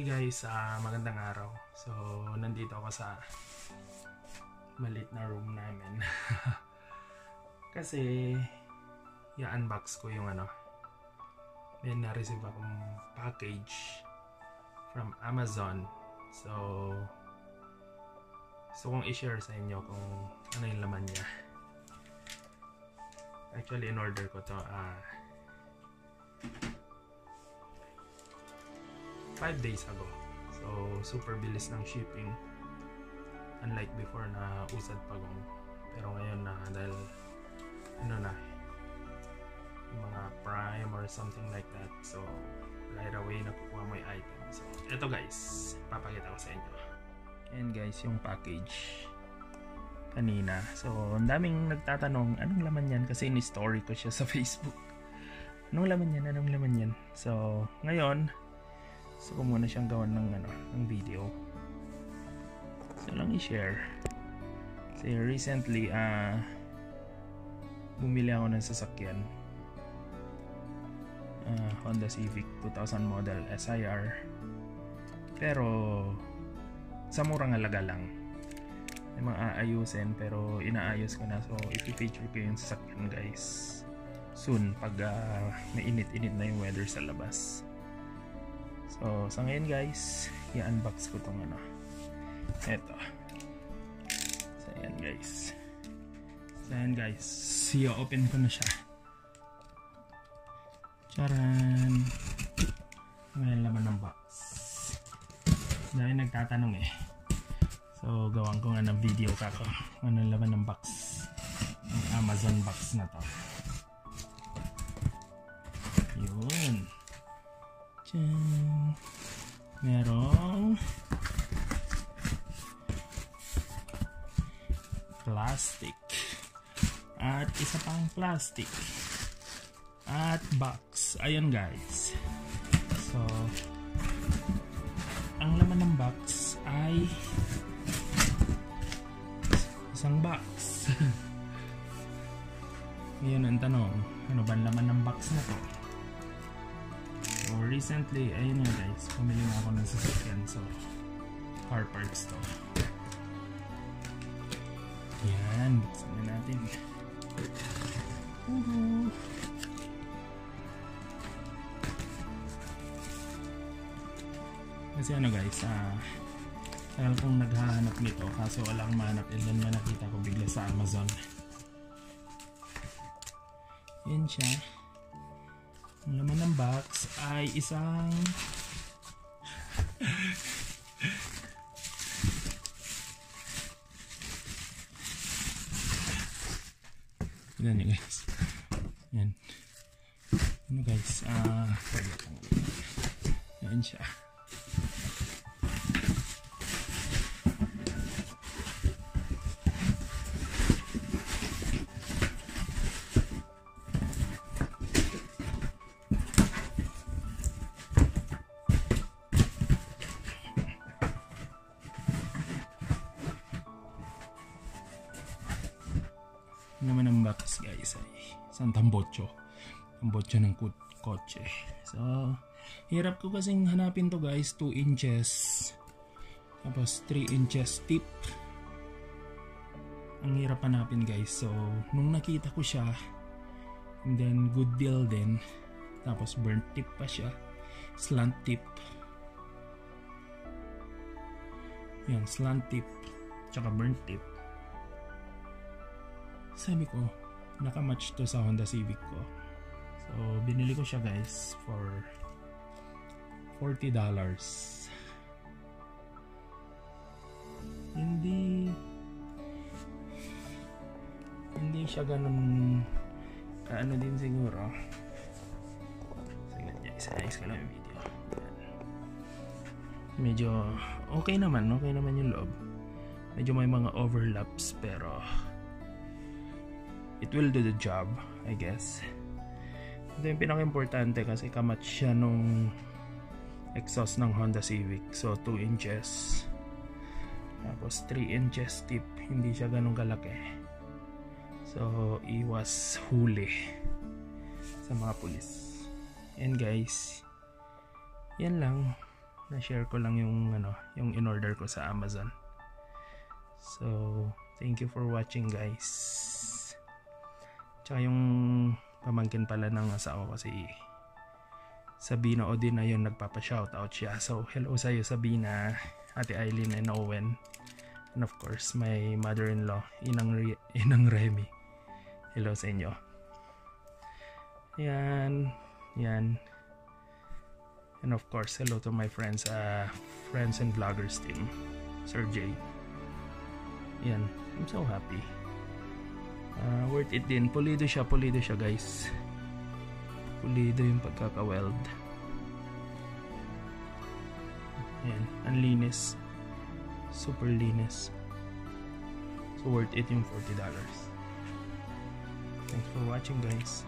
Hi guys, magandang araw. So, nandito ako sa maliit na room namin. Kasi, i-unbox ko yung may na-receive akong package from Amazon. So, gusto kong i-share sa inyo kung ano yung laman niya. Actually, in-order ko to 5 days ago. So, super bilis ng shipping. Unlike before na usad pagong. Pero ngayon na dahil yung mga Prime or something like that. So, right away nakukuha mo yung item. So, eto guys, papakita ko sa inyo. And guys, yung package kanina. So, ang daming nagtatanong, anong laman yan? Kasi in-story ko siya sa Facebook. Anong laman yan? Anong laman yan? So, ngayon, gusto ko muna siyang gawan ng video. So lang i-share. Kasi recently, bumili ako ng sasakyan. Honda Civic 2000 model SIR. Pero, sa murang halaga lang. May mga aayusin, pero inaayos ko na. So, i-feature ko yung sasakyan guys. Soon, pag may init-init na yung weather sa labas. So, sa ngayon guys, i-unbox ko itong eto. So, ayan guys. So, ayan guys. I-open ko na siya. Charan! Ngayon laman ng box. Dahil nagtatanong So, gawin ko nga ng video kako. Ano laman ng box. Ang Amazon box na to. Yun. Diyan. Merong plastic at isa pang plastic at box. Ayun guys. So, ang laman ng box ay isang box. Ngayon ang tanong, ano ba ang laman ng box na to? So recently, ayun nga guys, pumili na ako ng sasakyan. So, car parts to. Yan, buksan na natin. Kasi guys, tagal kong naghahanap nito kaso walang manap, and then may nakita ko bigla sa Amazon. Yan siya. Ang laman ng box ay isang yan nyo guys. Yan. Ano guys, yan siya. Naman ang box guys ay isang tambotso ng kotse. So hirap ko kasing hanapin to guys. 2 inches tapos 3 inches tip, ang hirap hanapin guys. So nung nakita ko siya, and then good deal din, tapos burnt tip pa siya, slant tip, yan, slant tip tsaka burnt tip. Sabi ko, nakamatch to sa Honda Civic ko. So, binili ko siya guys for $40. Hindi siya ganun kaano din siguro. Sige guys, ayos ko lang yung video. Medyo okay naman yung loob. Medyo may mga overlaps pero it will do the job, I guess. Ito yung pinaka-importante kasi kamatch siya nung exhaust ng Honda Civic. So 2 inches tapos 3 inches tip, hindi siya ganun kalaki. So iwas huli sa mga pulis. And guys, yan lang. Na-share ko lang yung yung in-order ko sa Amazon. So, thank you for watching, guys. Tsaka yung pamangkin pala ng asawa ko si Sabina Odin na yun, nagpapa-shoutout siya. So, hello sa'yo Sabina, Ate Eileen and Owen. And of course, my mother-in-law, Inang Remy. Hello sa inyo. Yan. And of course, hello to my friends and vloggers team. Sir J. Yan. I'm so happy. Worth it din. Pulido siya guys. Pulido yung pagkaka-weld. Yan. Ang linis. Super linis. So worth it yung $40. Thanks for watching, guys.